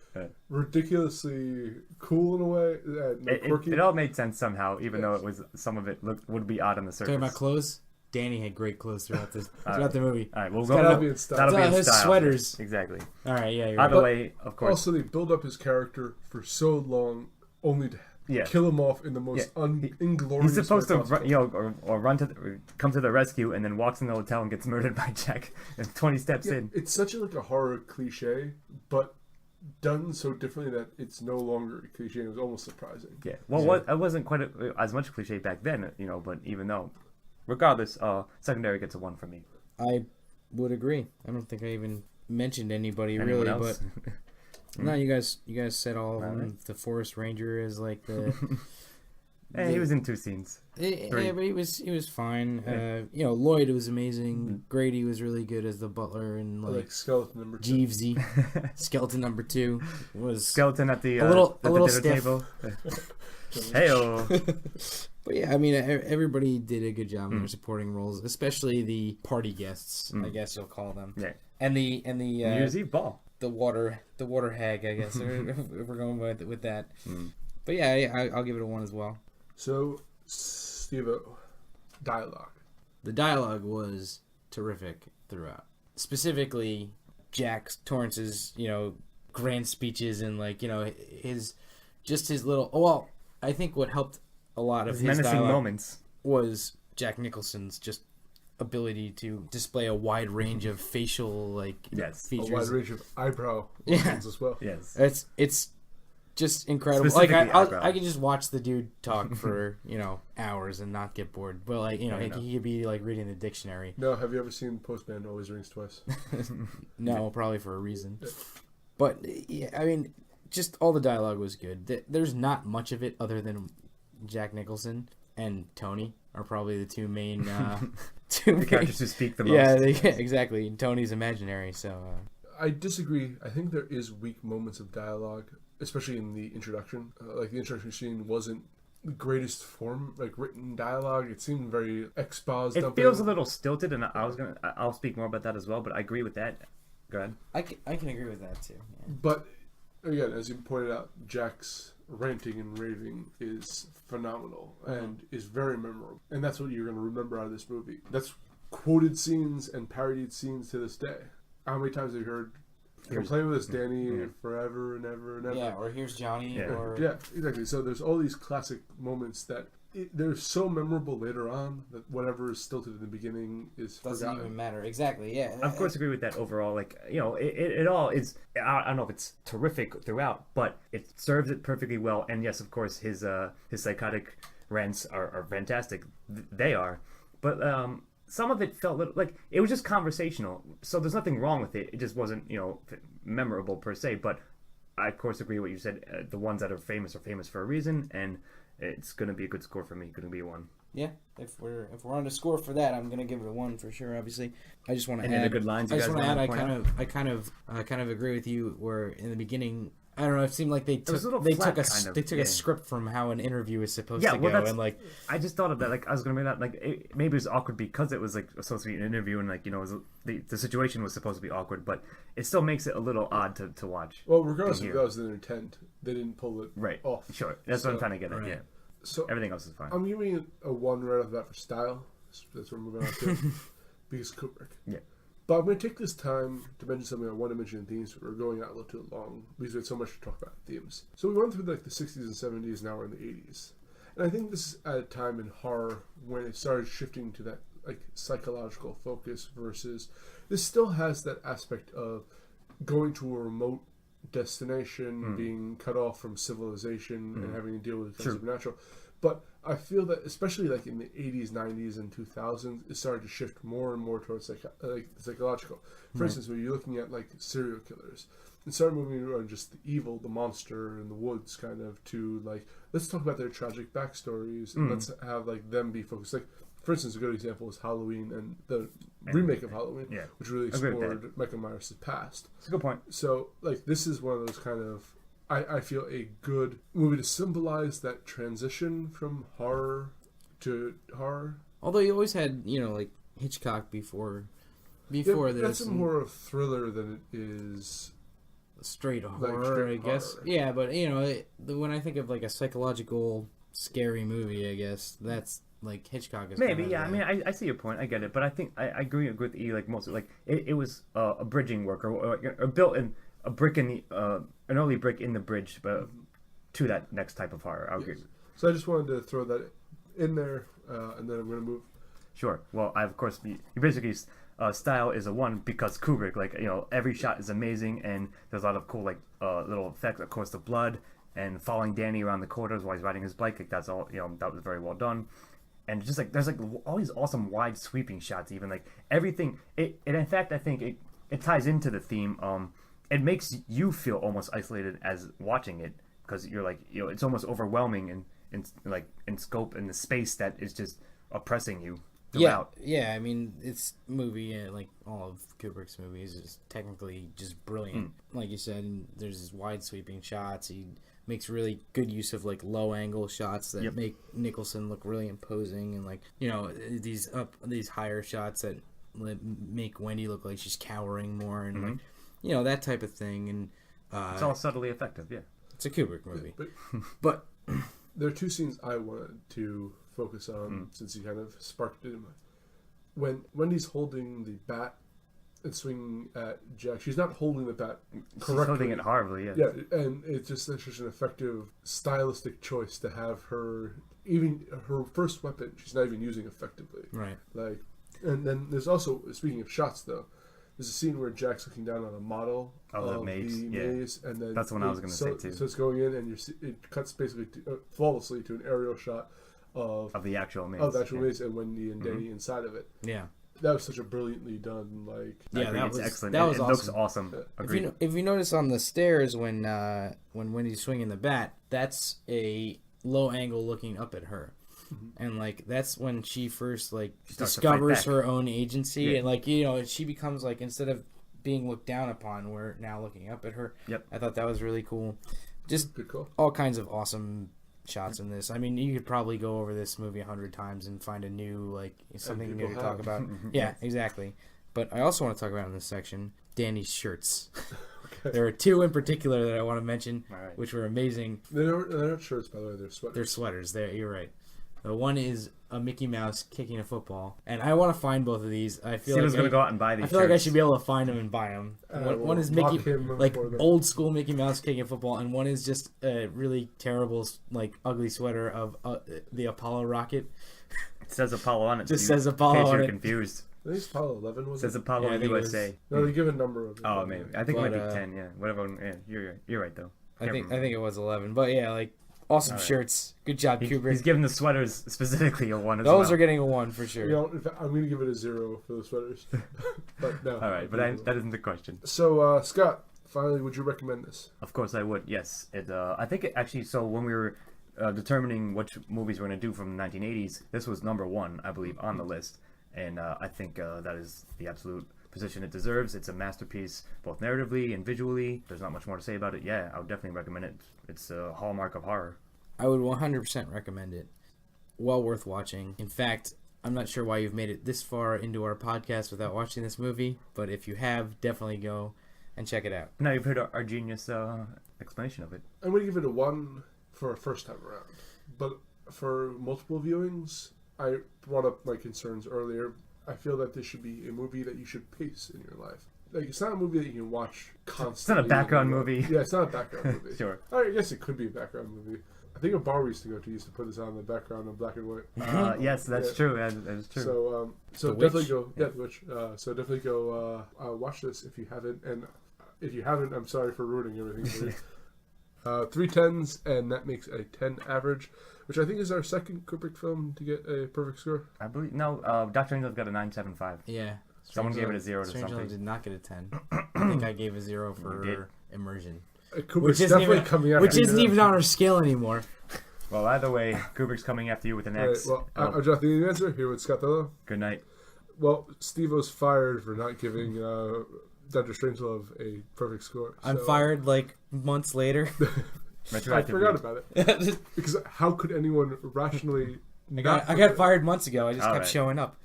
ridiculously cool in a way. Like quirky. it all made sense somehow, even though it was some of it would be odd on the surface. Talking about clothes, Danny had great clothes throughout the movie. All right, we'll That'll go. be in style. That'll be in His style. sweaters. Exactly. All right, yeah, you're Either right. way, of course. Also, they build up his character for so long, only to kill him off in the most inglorious. He's supposed way to, possible. or run come to the rescue, and then walks in the hotel and gets murdered by Jack. And 20 steps in. It's such a horror cliche, but done so differently that it's no longer a cliche. It was almost surprising. Yeah. Well, it wasn't quite as much cliche back then, But even though, regardless, secondary gets a 1 from me. I would agree. I don't think I even mentioned anybody Anyone really, else? but no, you guys said all of them. Right. The forest ranger is like the. He was in 2 scenes. Yeah, but he was fine. Lloyd was amazing. Grady was really good as the butler, and Like skeleton number 2. Jeevesy, skeleton number 2 was Skeleton at the a little dinner stiff. table. Heyo. But yeah, I mean, everybody did a good job in their supporting roles, especially the party guests. I guess you'll call them. Yeah. And the New Year's Eve ball. the water hag, I guess. if we're going with that. But yeah, I'll give it a 1 as well. So, Steve-O, dialogue. The dialogue was terrific throughout. Specifically, Jack Torrance's, grand speeches and his little. Well, I think what helped a lot of his menacing dialogue moments was Jack Nicholson's just ability to display a wide range of facial Yes. features. A wide range of eyebrow Yeah. lines as well. Yes. It's just incredible. Specifically eyebrow. I can just watch the dude talk for hours and not get bored. But he could be reading the dictionary. No, have you ever seen Postman Always Rings Twice? No, probably for a reason. But yeah, I mean, just all the dialogue was good. There's not much of it other than Jack Nicholson and Tony are probably the two main The characters who speak the most. Yeah, exactly. Tony's imaginary, so. I disagree. I think there is weak moments of dialogue, especially in the introduction. The introduction scene wasn't the greatest form, written dialogue. It seemed very expos. It feels a little stilted, and I'll speak more about that as well. But I agree with that. Go ahead. I can agree with that too. Yeah. But again, as you pointed out, Jack's ranting and raving is phenomenal and is very memorable, and that's what you're going to remember out of this movie. That's quoted scenes and parodied scenes to this day. How many times have you heard "Complain with us, Danny, forever and ever and ever"? Yeah, or here's Johnny, Yeah. or Yeah, exactly. So there's all these classic moments that they're so memorable later on that whatever is stilted in the beginning is doesn't forgotten. even matter. Exactly. Yeah. Of course, agree with that overall. It all is. I don't know if it's terrific throughout, but it serves it perfectly well. And yes, of course, his psychotic rants are fantastic. They are, but some of it felt it was just conversational. So there's nothing wrong with it. It just wasn't memorable per se. But I of course agree with what you said. The ones that are famous for a reason, and it's going to be a good score for me. Going to be a 1. Yeah, if we're on the score for that, I'm gonna give it a 1 for sure. Obviously, I just want to Any add other good lines you I just guys want to add. wanna point I kind of agree with you. Where in the beginning, I don't know. It seemed like they was a little took flat, a kind of, they took yeah. a script from how an interview is supposed Yeah, to well, go, that's, and I just thought of that. I was gonna make that maybe it was awkward because it was supposed to be an interview, and it was, the situation was supposed to be awkward, but it still makes it a little odd to watch. Well, regardless in if here. that was their intent, they didn't pull it Right. off. Sure. That's what I'm trying to get at. right. Yeah. So Everything else is fine. I'm giving it a 1 right off the bat for style. That's what we're moving on to. Because Kubrick. Yeah. But I'm going to take this time to mention something I want to mention in themes, but we're going out a little too long because we had so much to talk about in themes. So we went through the 60s and 70s, now we're in the 80s. And I think this is at a time in horror when it started shifting to that psychological focus versus this still has that aspect of going to a remote destination, being cut off from civilization, and having to deal with the supernatural. But I feel that, especially like in the 80s, 90s, and 2000s, it started to shift more and more towards psychological. For instance, when you're looking at like serial killers, it started moving around just the evil, the monster in the woods, kind of, to like, let's talk about their tragic backstories, and let's have like them be focused. Like, for instance, a good example is Halloween and the remake of Halloween, which really explored Michael Myers' past. That's a good point. So, like, this is one of those kind of, I feel, a good movie to symbolize that transition from horror to horror. Although you always had, like Hitchcock before this. That's more of thriller than it is straight horror, I guess. Horror. Yeah, but when I think of like a psychological scary movie, I guess that's like Hitchcock is maybe. Yeah, I mean, I see your point. I get it, but I think I agree with you. Like mostly, like it was a bridging work or built in a brick in the an early brick in the bridge, but to that next type of horror. I agree. So I just wanted to throw that in there, and then I'm going to move. Sure. Well, of course, you basically. Style is a 1 because Kubrick, like, every shot is amazing, and there's a lot of cool, like, little effects. Of course, the blood and following Danny around the corridors while he's riding his bike, like, that's all, that was very well done. And just like there's like all these awesome wide sweeping shots, even like everything. And in fact, I think it ties into the theme. It makes you feel almost isolated as watching it because you're like, it's almost overwhelming in scope and the space that is just oppressing you. Yeah. I mean, it's movie like all of Kubrick's movies is technically just brilliant. Like you said, there's these wide sweeping shots. He makes really good use of like low angle shots that make Nicholson look really imposing, and like these higher shots that make Wendy look like she's cowering more, and like that type of thing. And it's all subtly effective. Yeah, it's a Kubrick movie. But there are two scenes I wanted to focus on since you kind of sparked it in my. When Wendy's holding the bat and swinging at Jack, she's not holding the bat correctly. She's holding it horribly, Yeah, and it's just such an effective stylistic choice to have her, even her first weapon, she's not even using effectively. Right. Like, and then there's also, speaking of shots though, there's a scene where Jack's looking down on a model of the maze, and then that's what I was going to say too. So it's going in, and it cuts basically flawlessly to an aerial shot of the actual maze. Of the actual maze, and Wendy and Danny inside of it. Yeah. That was such a brilliantly done, like... Yeah, that was excellent. That was it awesome. Looks awesome. If you notice on the stairs when Wendy's swinging the bat, that's a low angle looking up at her. And like that's when she first like discovers her own agency, and like she becomes like, instead of being looked down upon, we're now looking up at her. I thought that was really cool. Just good call. All kinds of awesome shots in this. I mean, you could probably go over this movie 100 times and find a new, like, something new to talk about. Yeah, exactly. But I also want to talk about in this section Danny's shirts. Okay. There are two in particular that I want to mention, which were amazing. They're not shirts, by the way. They're sweaters. They're sweaters. You're right. The one is a Mickey Mouse kicking a football, and I want to find both of these. I feel like gonna go out and buy these. I feel like I should be able to find them and buy them. One is Mickey, like old school Mickey Mouse kicking a football, and one is just a really terrible, like ugly sweater of the Apollo rocket. It says Apollo on it. Just says Apollo on it. In case you're confused. I think it's Apollo 11. Was it says Apollo USA. No, they give a number of it. Oh, maybe. I think it might be 10. Yeah, whatever. Yeah, you're right though. I think it was 11, but yeah, like. Awesome shirts. Good job, Kubrick. He's giving the sweaters specifically a 1 as Those are getting a 1 for sure. In fact, I'm going to give it a 0 for the sweaters. But no. All right, but that isn't the question. So, Scott, finally, would you recommend this? Of course I would, yes. I think it actually, so when we were determining which movies we're going to do from the 1980s, this was number 1, I believe, on the list. And I think that is the absolute position it deserves. It's a masterpiece, both narratively and visually. There's not much more to say about it. Yeah, I would definitely recommend it. It's a hallmark of horror. I would 100% recommend it. Well worth watching. In fact, I'm not sure why you've made it this far into our podcast without watching this movie, but if you have, definitely go and check it out. Now you've heard our genius explanation of it. I'm going to give it a 1 for a first time around. But for multiple viewings, I brought up my concerns earlier. I feel that this should be a movie that you should pace in your life. Like, it's not a movie that you can watch constantly. It's not a background movie. Yeah, it's not a background movie. Sure. I guess it could be a background movie. I think a bar we used to go to used to put this on in the background in black and white. Yes, that's true. That is true. So definitely go. Yeah, The Witch. So definitely go watch this if you haven't. And If you haven't, I'm sorry for ruining everything for you. 3 10s, and that makes a 10 average, which I think is our second Kubrick film to get a perfect score. I believe no. Dr. Angel's got a 9.75. Yeah. Someone gave it a 0 to Strange something. did not get a 10. I think I gave a 0 for immersion. Kubrick's definitely coming after Which isn't you. even on our scale anymore. Well, either way, Kubrick's coming after you with an All right, X. well, I'll drop the answer here with Scott Dello. Good night. Well, Steve-O's fired for not giving Dr. Strangelove a perfect score. I'm so, fired like months later. I forgot about it. Because how could anyone rationally... I got fired months ago. I just All kept right. showing up.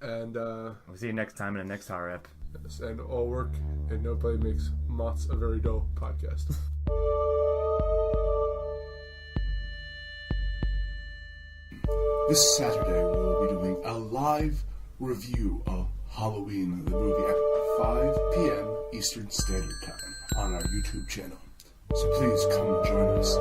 And We'll see you next time in the next horror ep. and all work and no play makes MOTS a very dull podcast. This Saturday, we'll be doing a live review of Halloween, the movie, at 5 p.m. Eastern Standard Time on our YouTube channel. So please come join us.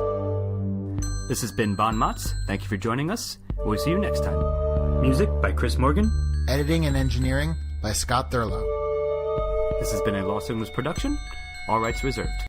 This has been Bon Mots. Thank you for joining us. We'll see you next time. Music by Chris Morgan. Editing and engineering by Scott Thurlow. This has been a Lost Cinemas production. All rights reserved.